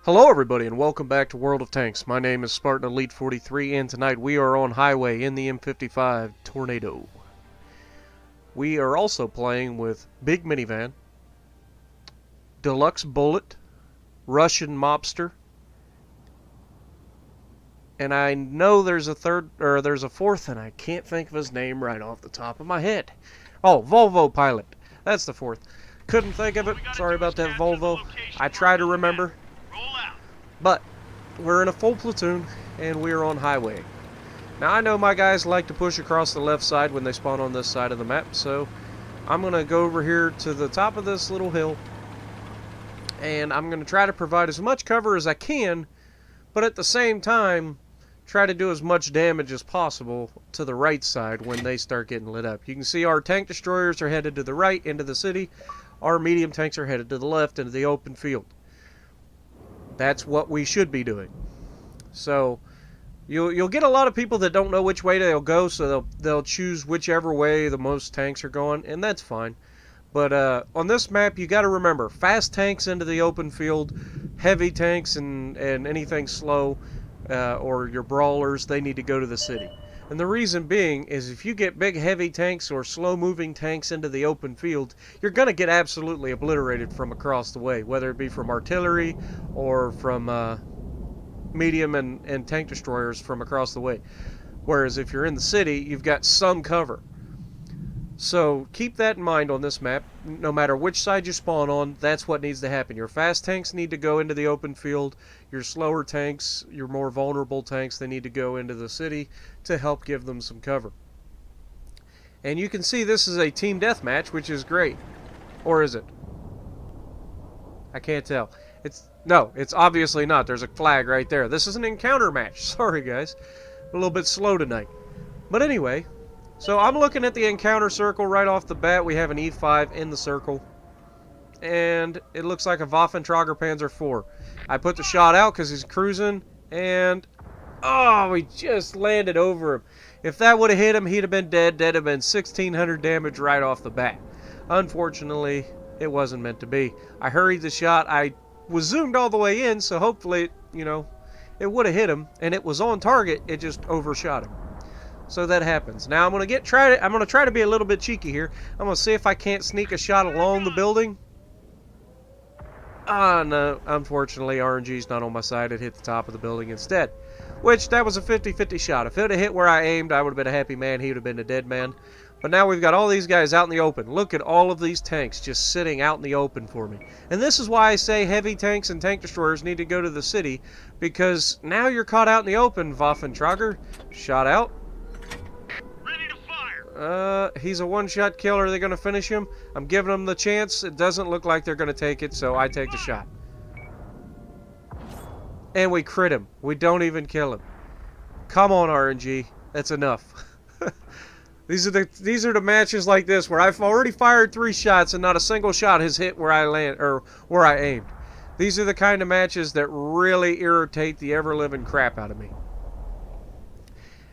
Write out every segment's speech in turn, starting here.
Hello everybody and welcome back to World of Tanks. My name is Spartan Elite 43 and tonight we are on highway in the M55 Tornado. We are also playing with Big Minivan, Deluxe Bullet, Russian Mobster, and I know there's a fourth and I can't think of his name right off the top of my head. Oh, Volvo Pilot. That's the fourth. Couldn't think of it. Sorry about that, Volvo. I try to remember. But we're in a full platoon and we're on highway. Now I know my guys like to push across the left side when they spawn on this side of the map, so I'm going to go over here to the top of this little hill and I'm going to try to provide as much cover as I can, but at the same time try to do as much damage as possible to the right side when they start getting lit up. You can see our tank destroyers are headed to the right into the city. Our medium tanks are headed to the left into the open field. That's what we should be doing. So you'll get a lot of people that don't know which way they'll go, so they'll choose whichever way the most tanks are going, and that's fine. But on this map, you got to remember, fast tanks into the open field, heavy tanks and anything slow, or your brawlers, they need to go to the city. And the reason being is if you get big heavy tanks or slow-moving tanks into the open field, you're going to get absolutely obliterated from across the way, whether it be from artillery or from medium and tank destroyers from across the way. Whereas if you're in the city, you've got some cover. So keep that in mind on this map. No matter which side you spawn on, that's what needs to happen. Your fast tanks need to go into the open field. Your slower tanks, your more vulnerable tanks, they need to go into the city to help give them some cover. And you can see this is a team deathmatch, which is great. Or is it? I can't tell. No, it's obviously not. There's a flag right there. This is an encounter match. Sorry, guys. A little bit slow tonight. But anyway, so I'm looking at the encounter circle right off the bat. We have an E5 in the circle. And it looks like a Waffentrager Panzer IV. I put the shot out because he's cruising. And, oh, we just landed over him. If that would have hit him, he'd have been dead. That'd have been 1,600 damage right off the bat. Unfortunately, it wasn't meant to be. I hurried the shot. I was zoomed all the way in, so hopefully, it would have hit him. And it was on target. It just overshot him. So that happens. Now I'm gonna try to be a little bit cheeky here. I'm gonna see if I can't sneak a shot along the building. Ah, no. Unfortunately, RNG's not on my side. It hit the top of the building instead. Which, that was a 50-50 shot. If it had hit where I aimed, I would have been a happy man. He would have been a dead man. But now we've got all these guys out in the open. Look at all of these tanks just sitting out in the open for me. And this is why I say heavy tanks and tank destroyers need to go to the city. Because now you're caught out in the open, Waffentrager. Shot out. He's a one-shot killer. Are they going to finish him? I'm giving them the chance. It doesn't look like they're going to take it, so I take the shot. And we crit him. We don't even kill him. Come on, RNG. That's enough. These are the matches like this where I've already fired 3 shots and not a single shot has hit where I land or where I aimed. These are the kind of matches that really irritate the ever-living crap out of me.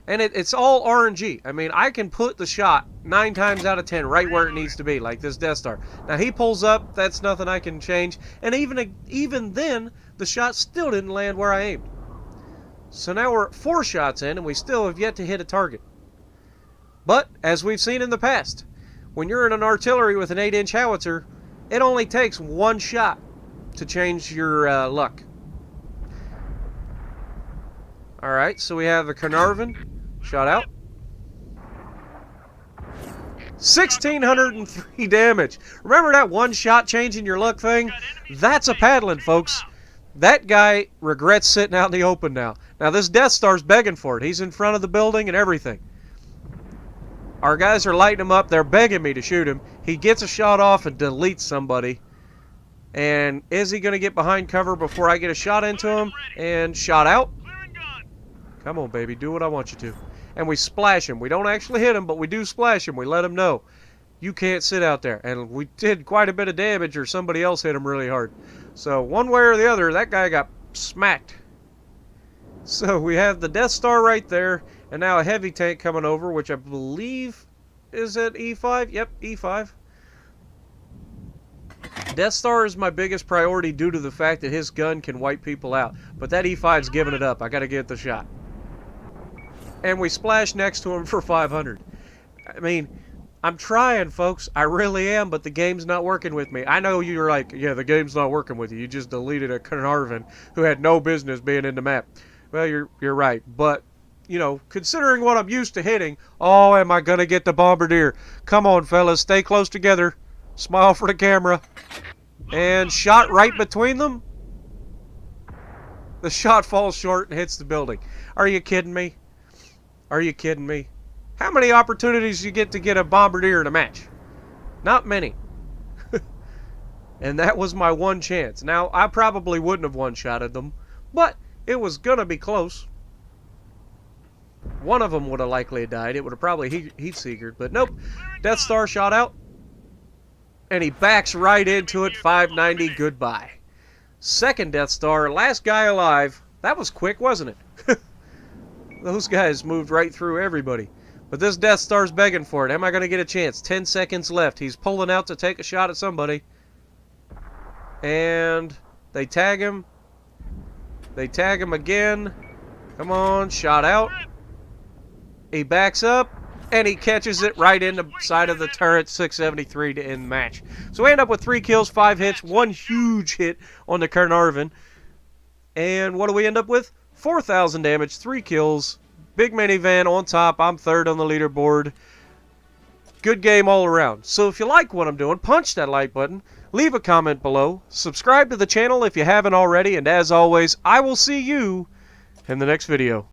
And it's all RNG. I mean, I can put the shot 9 times out of 10 right where it needs to be, like this Death Star. Now, he pulls up. That's nothing I can change. And even then, the shot still didn't land where I aimed. So now we're 4 shots in, and we still have yet to hit a target. But, as we've seen in the past, when you're in an artillery with an 8-inch howitzer, it only takes 1 shot to change your luck. Alright, so we have a Carnarvon. Shot out. 1,603 damage. Remember that 1 shot changing your luck thing? That's a paddling, folks. That guy regrets sitting out in the open now. Now, this Death Star's begging for it. He's in front of the building and everything. Our guys are lighting him up. They're begging me to shoot him. He gets a shot off and deletes somebody. And is he going to get behind cover before I get a shot into him? And shot out. Come on, baby. Do what I want you to. And we splash him. We don't actually hit him, but we do splash him. We let him know, you can't sit out there. And we did quite a bit of damage, or somebody else hit him really hard. So one way or the other, that guy got smacked. So we have the Death Star right there, and now a heavy tank coming over, which I believe is at E5. Yep, E5. Death Star is my biggest priority due to the fact that his gun can wipe people out. But that E5's giving it up. I gotta get the shot. And we splash next to him for 500. I mean, I'm trying, folks. I really am, but the game's not working with me. I know you're like, yeah, the game's not working with you. You just deleted a Carnarvon who had no business being in the map. Well, you're right. But, you know, considering what I'm used to hitting, oh, am I going to get the Bombardier? Come on, fellas. Stay close together. Smile for the camera. And shot right between them. The shot falls short and hits the building. Are you kidding me? Are you kidding me? How many opportunities you get to get a Bombardier in a match? Not many. And that was my one chance. Now, I probably wouldn't have one-shotted them, but it was gonna be close. One of them would have likely died. It would have probably heat-seekered, but nope. Death Star shot out. And he backs right into it, 590, goodbye. Second Death Star, last guy alive. That was quick, wasn't it? Those guys moved right through everybody. But this Death Star's begging for it. Am I going to get a chance? 10 seconds left. He's pulling out to take a shot at somebody. And they tag him. They tag him again. Come on, shot out. He backs up. And he catches it right in the side of the turret, 673 to end the match. So we end up with 3 kills, 5 hits, 1 huge hit on the Carnarvon. And what do we end up with? 4,000 damage, 3 kills. Big minivan on top. I'm third on the leaderboard. Good game all around. So if you like what I'm doing, punch that like button. Leave a comment below. Subscribe to the channel if you haven't already. And as always, I will see you in the next video.